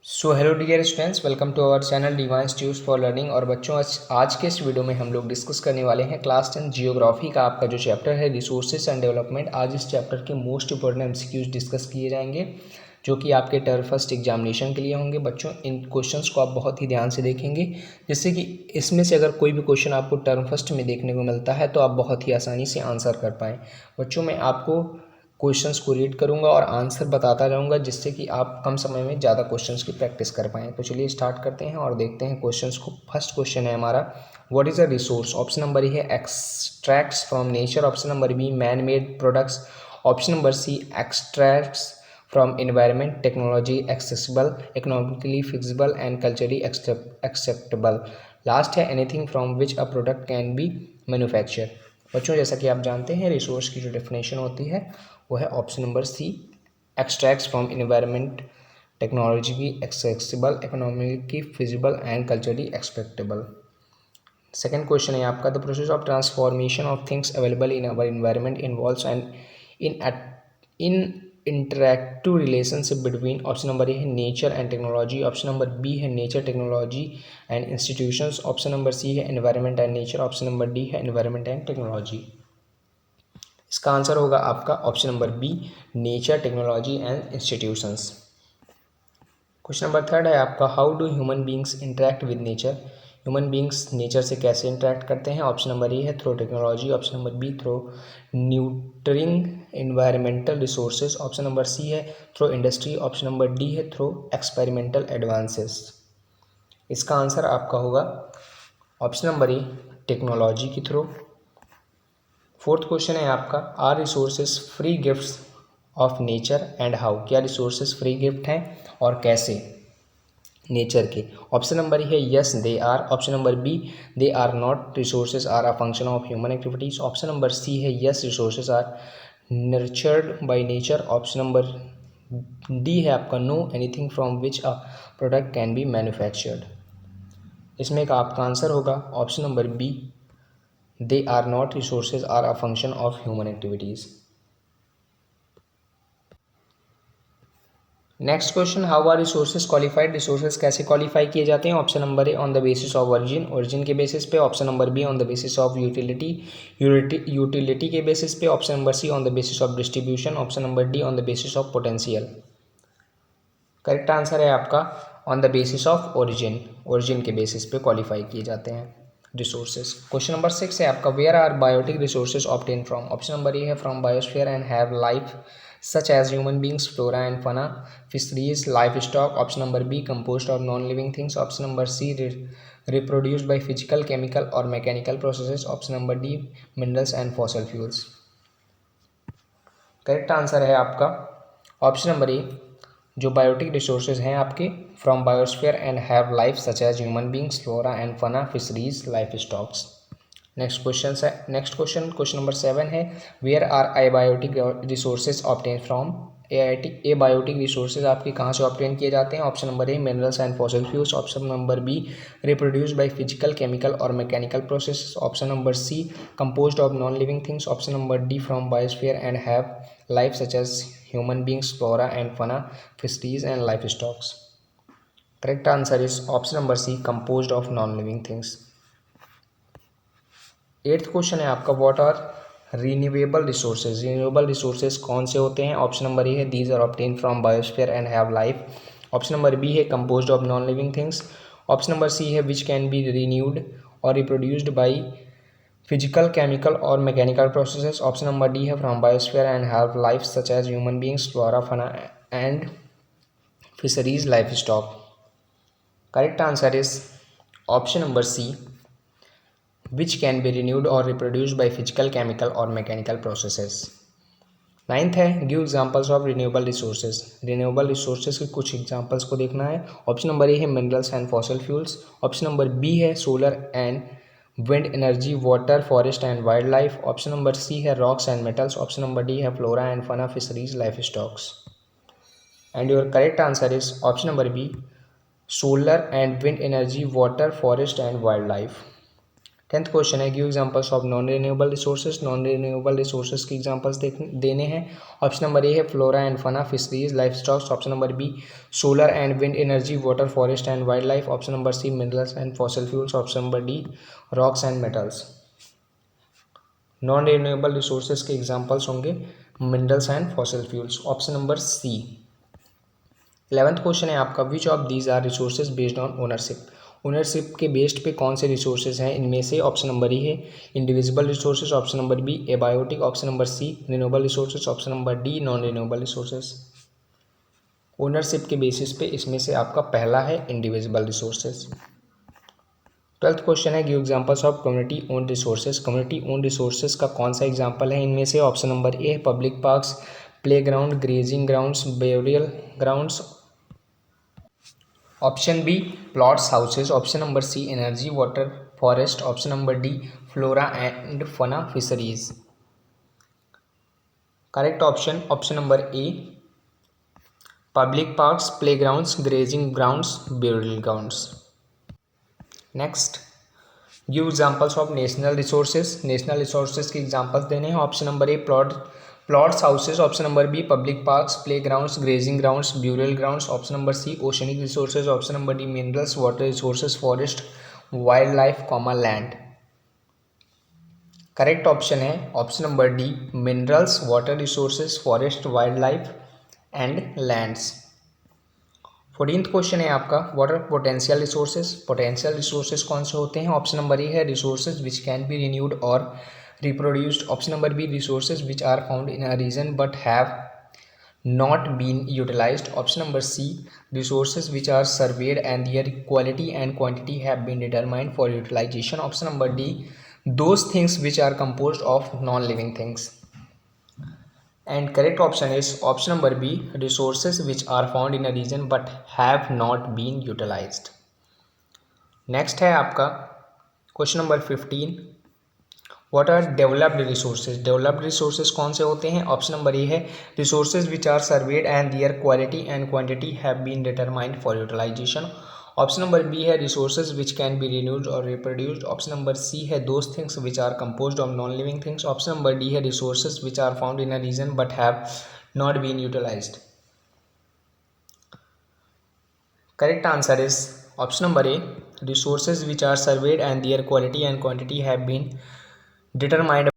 So hello dear students, welcome to our channel device tubes for learning. और बच्चों, आज के इस वीडियो में हम लोग डिस्कस करने वाले हैं क्लास 10 जियोग्राफी का आपका जो चैप्टर है रिसोर्सेज एंड डेवलपमेंट। आज इस चैप्टर के मोस्ट इंपॉर्टेंट एमसीक्यूज डिस्कस किए जाएंगे जो कि आपके टर्म फर्स्ट एग्जामिनेशन के लिए होंगे। बच्चों, इन क्वेश्चंस को आप बहुत ही ध्यान से देखेंगे, जिससे कि इसमें से अगर कोई भी क्वेश्चन आपको टर्म फर्स्ट में देखने को मिलता है तो आप बहुत ही आसानी से आंसर कर पाएँ। बच्चों, मैं आपको क्वेश्चंस को रीड करूंगा और आंसर बताता जाऊंगा, जिससे कि आप कम समय में ज़्यादा क्वेश्चंस की प्रैक्टिस कर पाएँ। तो चलिए स्टार्ट करते हैं और देखते हैं क्वेश्चंस को। फर्स्ट क्वेश्चन है हमारा, what is a resource. Option number A है extracts from nature, option number B man made products, option number C extracts from environment, technology accessible, economically feasible and culturally acceptable. Last है anything from which a product can be manufacture. बच्चों, जैसा कि आप जानते हैं resource की जो definition होती है वो है option number C, extracts from environment, technology accessible, economically feasible and culturally expectable. Second question है आपका, the process of transformation of things available in our environment involves and in interactive relationship between, option number A है nature and technology, option number B है nature, technology and institutions, option number C है environment and nature, option number D है environment and technology. इसका answer होगा आपका option number B, nature, technology and institutions. Question number third है आपका, how do human beings interact with nature. Human beings nature से कैसे interact करते हैं। ऑप्शन नंबर ए है through technology, option number B through nurturing environmental resources, option number C है through industry, option number D है through experimental advances. इसका answer आपका होगा ऑप्शन नंबर ए, टेक्नोलॉजी के थ्रू। फोर्थ क्वेश्चन है आपका, are resources free gifts of nature and how. क्या resources free gift हैं और कैसे नेचर के। ऑप्शन नंबर है yes they are, option number B they are not, resources are a function of human activities, option number C है yes resources are nurtured by nature, option number D है आपका no anything from which a product can be manufactured. इसमें का आपका answer होगा option number B, they are not, resources are a function of human activities. Next question, how are resources qualified. Resources कैसे qualify किए जाते हैं। Option number A on the basis of origin, origin के basis पे, option number B on the basis of utility, utility के basis पे, option number C on the basis of distribution, option number D on the basis of potential. Correct answer है आपका on the basis of origin, origin के basis पे qualify किए जाते हैं resources. Question number 6 है आपका, where are biotic resources obtain from. Option number A है from biosphere and have life such as human beings, flora and fauna, fisheries, life stock, option number B compost of non living things, option number C reproduced by physical, chemical और mechanical processes, option number D minerals and fossil fuels. Correct answer है आपका option number ए, जो biotic resources हैं आपके from biosphere and have life such as human beings, flora and fauna, fisheries, life stocks. Next question है, next question, question number 7 है, where are abiotic resources obtain from. Abiotic resources आपके कहाँ से obtain किए जाते हैं। Option number A minerals and fossil fuels, option number B reproduced by physical, chemical और mechanical process, option number C composed of non living things, option number D from biosphere and have life such as human beings, flora and fauna, fisheries and life stocks. Correct answer is option number C composed of non living things. Eighth question है आपका, what are renewable resources. Renewable resources कौन से होते हैं। Option number A है these are obtain from biosphere and have life, option number B है composed of non living things, option number C है which can B renewed और reproduced by physical, chemical और mechanical processes, option number D है from biosphere and have life such as human beings, flora, fauna and fisheries, life stock. Correct answer is option number C, which can be renewed or reproduced by physical, chemical or mechanical processes. Ninth है, give examples of renewable resources. Renewable resources के कुछ examples को देखना है। Option number A है minerals and fossil fuels, option number B है solar and wind energy, water, forest and wild life, option number C है rocks and metals, option number D है flora and fauna, fisheries, life stocks. And your correct answer is option number B, solar and wind energy, water, forest and wild life. 10th question है give examples of non renewable resources. Non renewable resources के examples देने हैं। Option number A है flora and fauna, fisheries, life stocks. Option number B solar and wind energy, water, forest and wild life. Option number C minerals and fossil fuels. Option number D rocks and metals. Non renewable resources के examples होंगे minerals and fossil fuels. Option number C. 11th question है आपका which of these are resources based on ownership. Ownership के based पे कौन से resources हैं इनमें से। ऑप्शन नंबर ई है indivisible resources. Option number B abiotic. Option number C renewable resources. Option number D non renewable resources. Ownership के basis पे इसमें से आपका पहला है इंडिविजिबल रिसोर्सेज। 12th क्वेश्चन है give examples of community own resources. Community own resources का कौन सा एग्जांपल है इनमें से। ऑप्शन नंबर ए है public parks, playground, grazing grounds, burial grounds. Option B plots, houses. Option number C energy, water, forest. Option number D flora and fauna, fisheries. Correct option number A public parks, playgrounds, grazing grounds, burial grounds. Next give examples of national resources. National resources के examples देने हैं। Option number A plots, houses. Option number B public parks, play grounds, grazing grounds, burial grounds. Option number C oceanic resources. Option number D minerals, water resources, forest, wild life, land. Correct option है option number D minerals, water resources, forest, wild life and lands. 14th question है आपका what are potential resources. Potential resources कौन से होते हैं। Option number A है resources which can be renewed और reproduced. Option number B resources which are found in a region but have not been utilized. Option number C resources which are surveyed and their quality and quantity have been determined for utilization. Option number D those things which are composed of non-living things. And correct option is option number B resources which are found in a region but have not been utilized. Next है आपका question number 15 what are developed resources. Developed resources कौन से होते हैं। Option number A है resources which are surveyed and their quality and quantity have been determined for utilisation. Option number B है resources which can be renewed और reproduced. Option number C है those things which are composed of non living things. Option number D है resources which are found in a region but have not been utilised. Correct answer is option number A resources which are surveyed and their quality and quantity have been determined